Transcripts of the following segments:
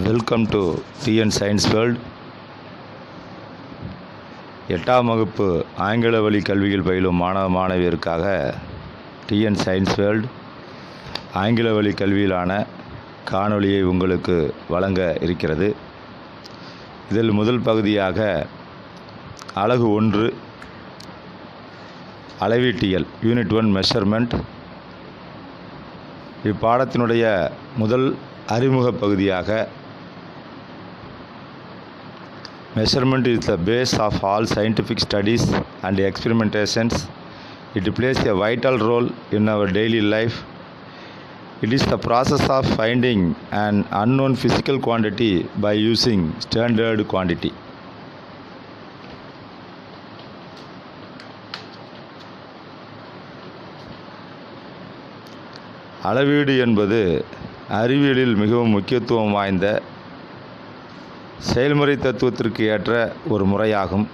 Welcome to TN science world. 8ஆம் வகுப்பு ஆங்கில வழி கல்வியில் பயிலும் மாணவ மாணவியருக்காக டிஎன் சயின்ஸ் வேர்ல்ட் ஆங்கில வழி கல்வியிலான காணொளியை உங்களுக்கு வழங்க இருக்கிறது. இதில் முதல் பகுதியாக அலகு 1 அளவீட்டியல் யூனிட் 1 மெஷர்மெண்ட். இப்பாடத்தினுடைய முதல் அறிமுக பகுதியாக measurement is the base of all scientific studies and experimentations. It plays a vital role in our daily life. It is the process of finding an unknown physical quantity by using standard quantity. அளவீடு என்பது அறிவியலில் மிகவும் முக்கியத்துவம் வாய்ந்த செயல்முறை தத்துவத்திற்கு ஏற்ற ஒரு முறையாகும்.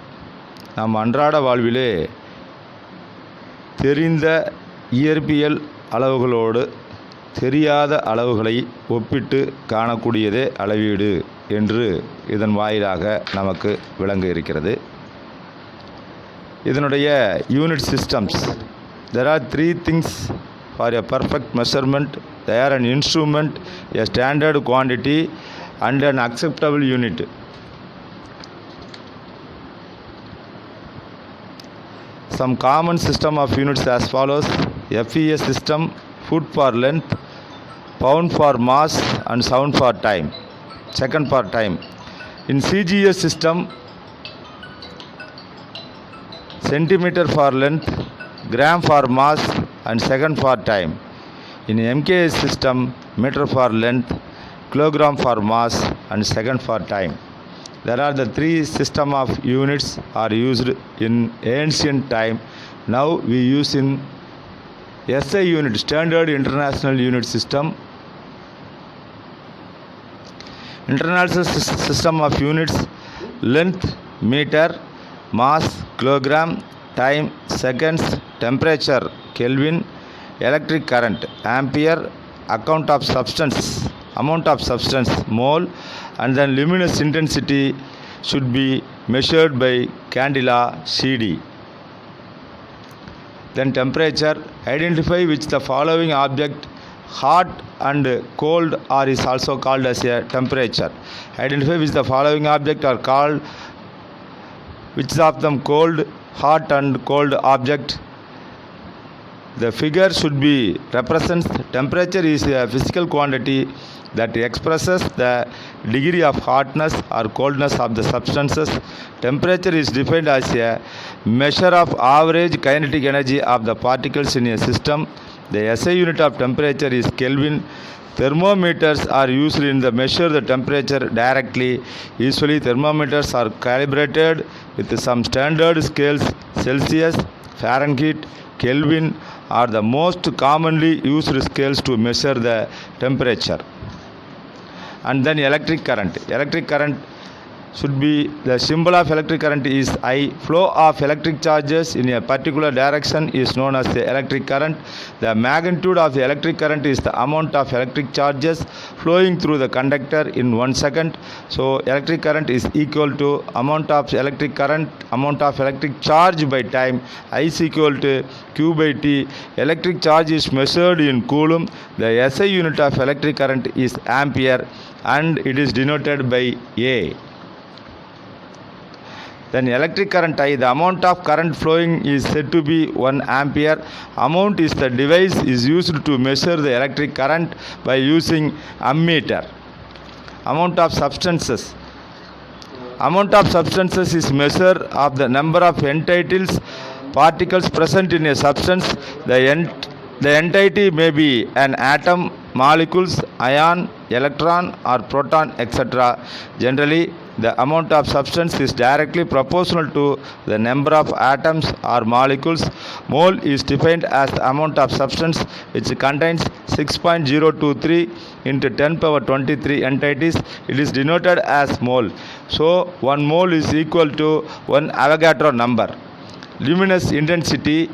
நம் அன்றாட வாழ்விலே தெரிந்த இயற்பியல் அளவுகளோடு தெரியாத அளவுகளை ஒப்பிட்டு காணக்கூடியதே அளவீடு என்று இதன் வாயிலாக நமக்கு விளங்க இருக்கிறது. இதனுடைய unit systems. There are 3 things for a perfect measurement. They are an instrument, a standard quantity and an acceptable unit. Some common system of units as follows: FES system, foot for length, pound for mass and sound for time, second for time. In CGS system, centimeter for length, gram for mass and second for time. In MKS system, meter for length, kilogram for mass and second for time. There are the 3 system of units are used in ancient time. Now we use in SI unit, standard international unit system. International system of units: length meter, mass kilogram, time seconds, temperature Kelvin, electric current ampere, amount of substance mole, and then luminous intensity should be measured by candela CD. Then temperature: identify which the following object hot and cold or is also called as a temperature. Identify which the following object are called, which of them cold, hot and cold object. The figure should be represents temperature is a physical quantity that expresses the degree of hotness or coldness of the substances. Temperature is defined as a measure of average kinetic energy of the particles in a system. The SI unit of temperature is Kelvin. Thermometers are used in the measure the temperature directly. Usually thermometers are calibrated with some standard scales. Celsius, Fahrenheit, Kelvin are the most commonly used scales to measure the temperature. And then electric current. Electric current should be, the symbol of electric current is I. Flow of electric charges in a particular direction is known as the electric current. The magnitude of the electric current is the amount of electric charges flowing through the conductor in 1 second. So electric current is equal to amount of electric current, amount of electric charge by time. I is equal to Q by T. Electric charge is measured in coulomb. The SI unit of electric current is ampere and it is denoted by A. Then electric current I, the amount of current flowing is said to be 1 ampere. Amount is the device is used to measure the electric current by using ammeter. Amount of substances. Amount of substances is measure of the number of entities particles present in a substance. The entity may be an atom, molecules, ion, electron or proton, etc. Generally, the amount of substance is directly proportional to the number of atoms or molecules. Mole is defined as the amount of substance which contains 6.023 into 10 power 23 entities. It is denoted as mole. So, 1 mole is equal to 1 Avogadro number. Luminous intensity.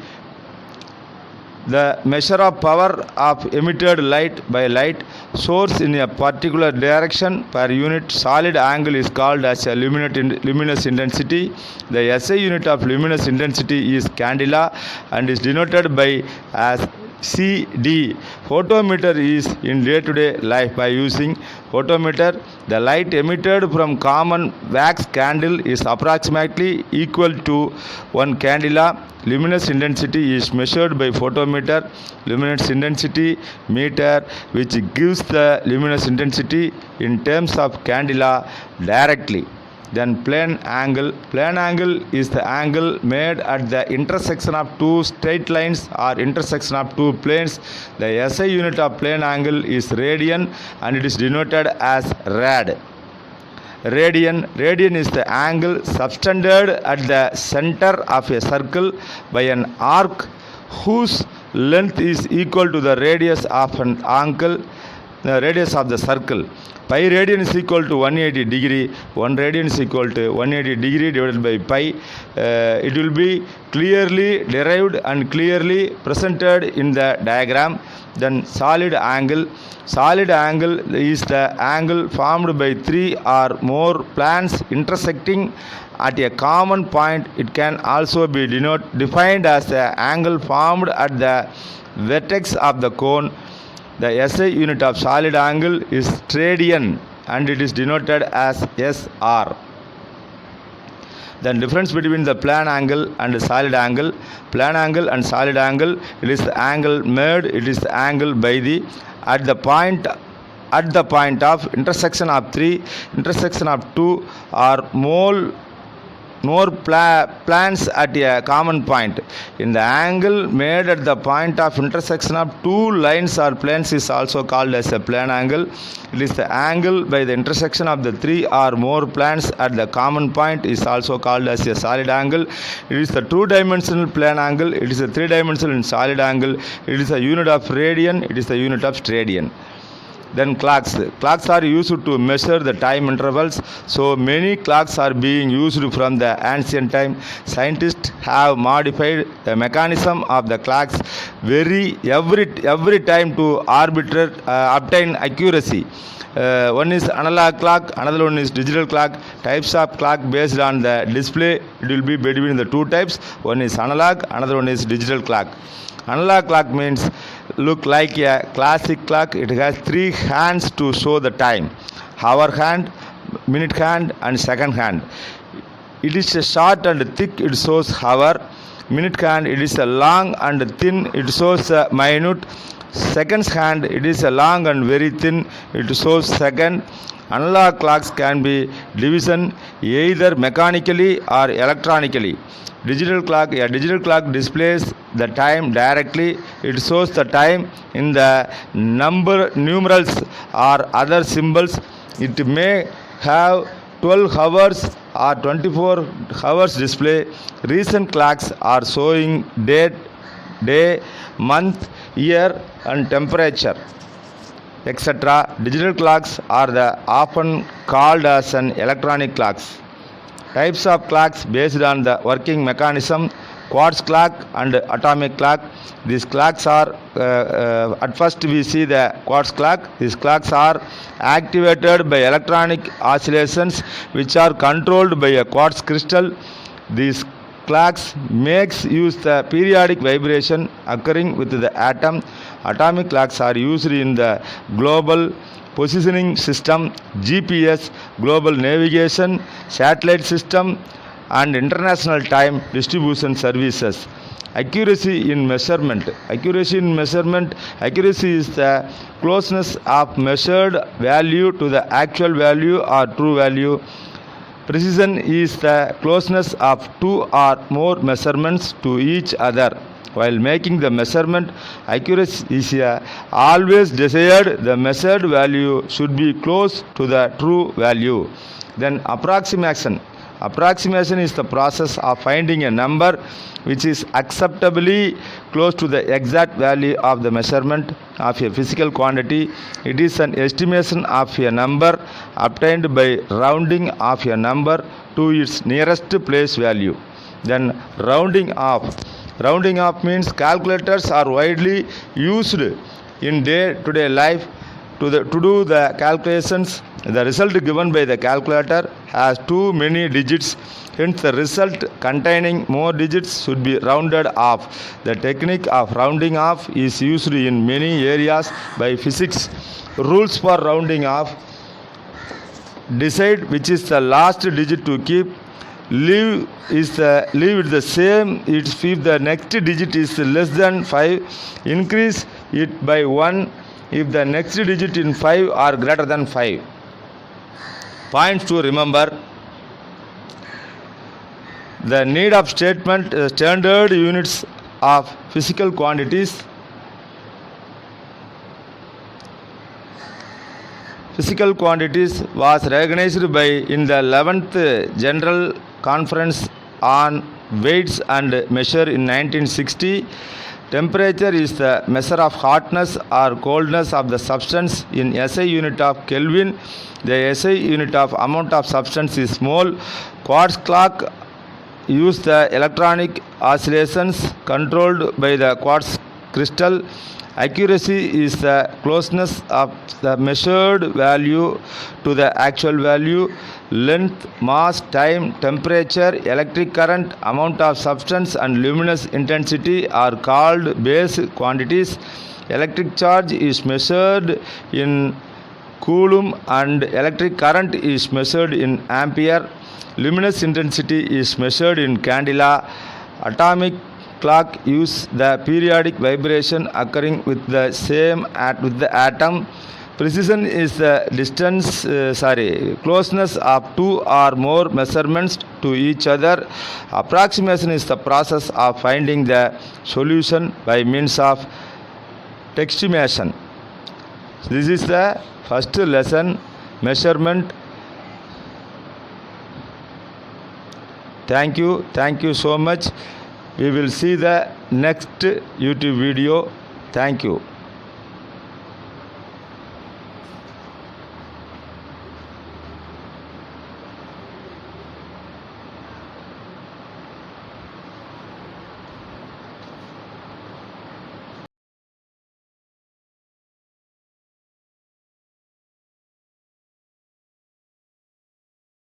The measure of power of emitted light by light source in a particular direction per unit solid angle is called as a luminous intensity. The SI unit of luminous intensity is candela and is denoted by as CD. Photometer is in day-to-day life by using photometer. The light emitted from common wax candle is approximately equal to 1 candela. Luminous intensity is measured by photometer. Luminous intensity meter, which gives the luminous intensity in terms of candela directly. Then plane angle. Plane angle is the angle made at the intersection of two straight lines or intersection of two planes. The SI unit of plane angle is radian and it is denoted as rad. Radian is the angle subtended at the center of a circle by an arc whose length is equal to the radius of an angle, the radius of the circle. Pi radian is equal to 180 degree. 1 radian is equal to 180 degree divided by pi. It will be clearly derived and clearly presented in the diagram. Then solid angle. Solid angle is the angle formed by 3 or more planes intersecting at a common point. It can also be defined as the angle formed at the vertex of the cone. The SI unit of solid angle is radian and it is denoted as SR. Then difference between the plane angle and the solid angle. Plane angle and solid angle, it is the angle made, it is the angle by the at the point of intersection of 3, intersection of 2 or more planes at a common point. In the angle made at the point of intersection of two lines or planes is also called as a plane angle. It is the angle by the intersection of the 3 or more planes at the common point is also called as a solid angle. It is the two-dimensional plane angle. It is a three-dimensional solid angle. It is a unit of radian. It is the unit of radian. Then clocks. Clocks are used to measure the time intervals. So many clocks are being used from the ancient time. Scientists have modified the mechanism of the clocks every time to obtain accuracy. One is analog clock, another one is digital clock. Types of clock based on the display, it will be between the two types. One is analog, another one is digital clock. Analog clock means look like a classic clock. It has 3 hands to show the time: hour hand, minute hand and second hand. It is a short and thick, it shows hour. Minute hand, it is a long and thin, it shows a minute. Seconds hand, it is a long and very thin, it shows second. Analog clocks can be division either mechanically or electronically. Digital clock, a digital clock displays the time directly. It shows the time in the numerals or other symbols. It may have 12 hours or 24 hours display. Recent clocks are showing date, day, month, year and temperature, etc. Digital clocks are often called as an electronic clocks. Types of clocks based on the working mechanism: quartz clock and atomic clock. These clocks are, at first we see the quartz clock. These clocks are activated by electronic oscillations which are controlled by a quartz crystal. These clocks use the periodic vibration occurring with the atom. Atomic clocks are used in the global positioning system, GPS, global navigation, satellite system and international time distribution services. Accuracy in measurement. Accuracy is the closeness of measured value to the actual value or true value. Precision is the closeness of 2 or more measurements to each other. While making the measurement, accuracy is always desired. The measured value should be close to the true value. Then approximation. Approximation is the process of finding a number which is acceptably close to the exact value of the measurement of a physical quantity. It is an estimation of a number obtained by rounding of a number to its nearest place value. Then rounding off. Rounding off means calculators are widely used in day-to-day life to do the calculations. The result given by the calculator has too many digits, hence the result containing more digits should be rounded off. The technique of rounding off is used in many areas by physics. Rules for rounding off: decide which is the last digit to keep. Leave it the same if the next digit is less than 5. Increase it by 1 if the next digit in 5 are greater than 5. Points to remember: the need of statement, standard units of physical quantities. Physical quantities was recognized by in the 11th General Conference on Weights and Measure in 1960. Temperature is the measure of hotness or coldness of the substance in SI unit of Kelvin. The SI unit of amount of substance is mole. Quartz clock use the electronic oscillations controlled by the quartz crystal. Accuracy is the closeness of the measured value to the actual value. Length, mass, time, temperature, electric current, amount of substance and luminous intensity are called base quantities. Electric charge is measured in coulomb and electric current is measured in ampere. Luminous intensity is measured in candela. Atomic clock use the periodic vibration occurring with the atom. Precision is the closeness of two or more measurements to each other. Approximation is the process of finding the solution by means of estimation. This is the first lesson, measurement. Thank you so much. We will see the next YouTube video. Thank you.